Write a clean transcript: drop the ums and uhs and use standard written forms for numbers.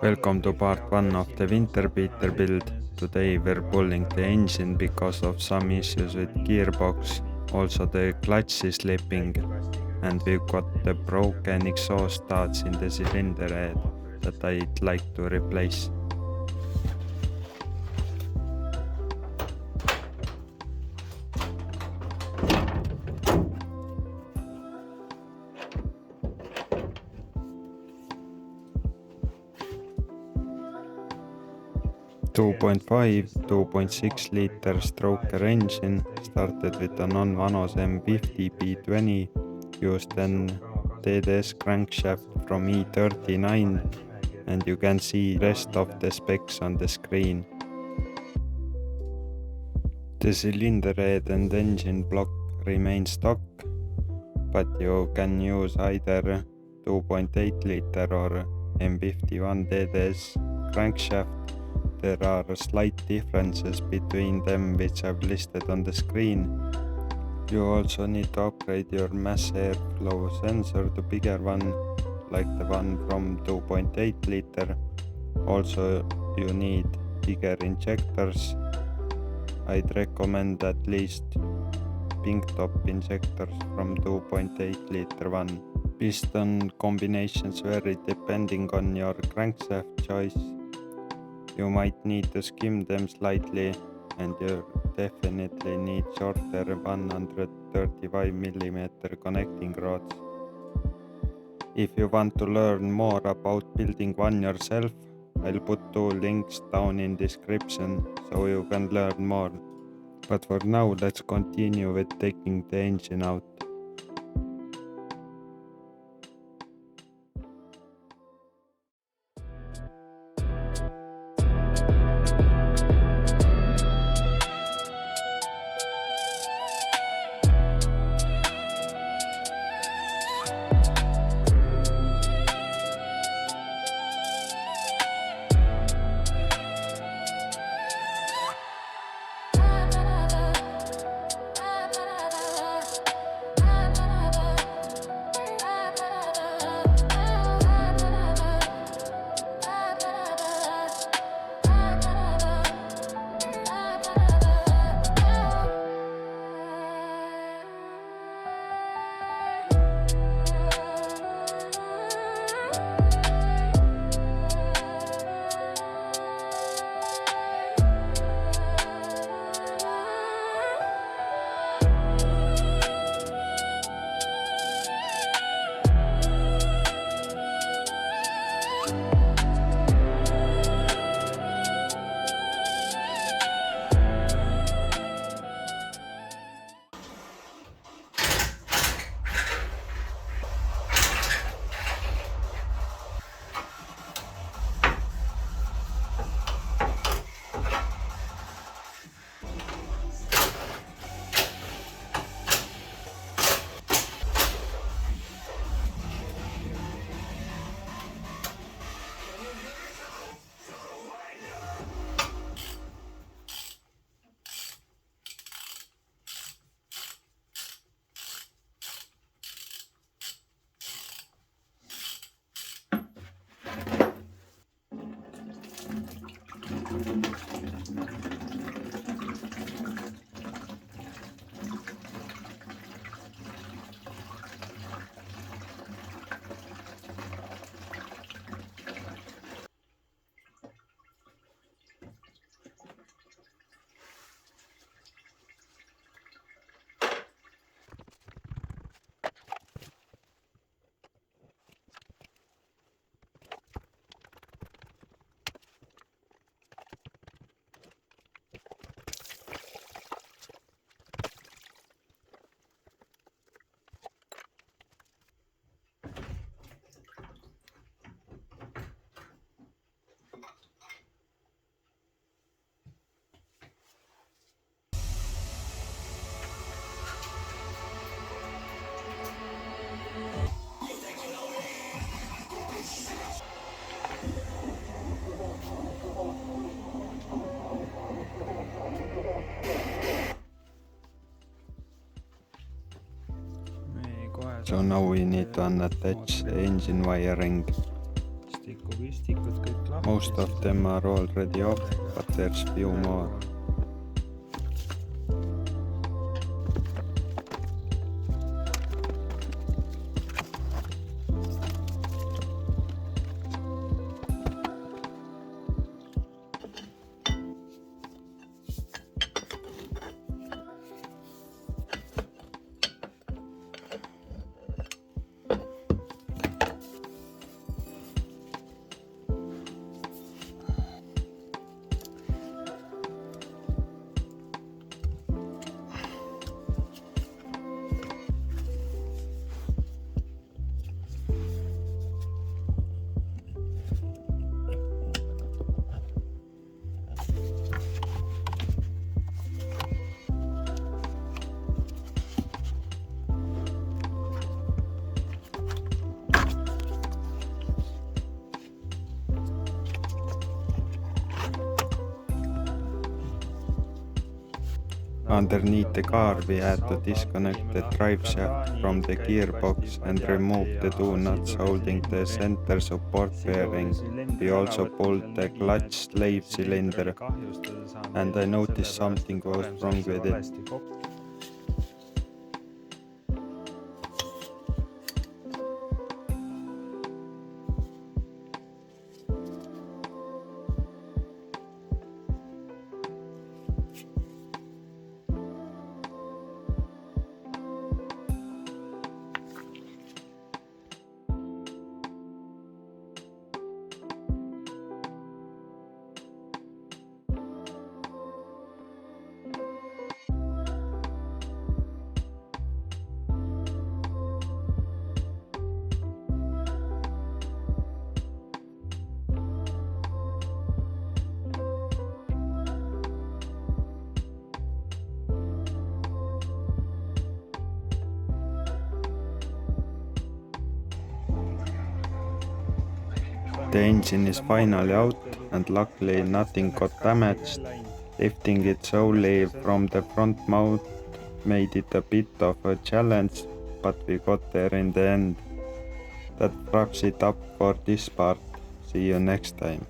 Welcome to part 1 of the winter beater build. Today we're pulling the engine because of some issues with gearbox. Also the clutch is slipping and we've got the broken exhaust studs in the cylinder head that I'd like to replace. $2.5-2.6 liter stroker engine started with a non-Vanos M50 B20, used an TDS crankshaft from E39, and you can see rest of the specs on the screen. The cylinder head and engine block remain stock, but you can use either 2.8 liter or M51 TDS crankshaft. There are slight differences between them which I've listed on the screen. You also need to upgrade your mass airflow sensor to bigger one, like the one from 2.8 liter. Also you need bigger injectors. I'd recommend at least pink top injectors from 2.8 liter one. Piston combinations vary depending on your crankshaft choice. You might need to skim them slightly, and you definitely need shorter 135mm connecting rods. If you want to learn more about building one yourself, I'll put 2 links down in description so you can learn more. But for now, let's continue with taking the engine out. So now we need to unattach the engine wiring. Most of them are already off, but there's few more. Underneath the car we had to disconnect the drive shaft from the gearbox and remove the two nuts holding the center support bearing. We also pulled the clutch slave cylinder and I noticed something was wrong with it. The engine is finally out and luckily nothing got damaged. Lifting it solely from the front mount made it a bit of a challenge, but we got there in the end. That wraps it up for this part. See you next time.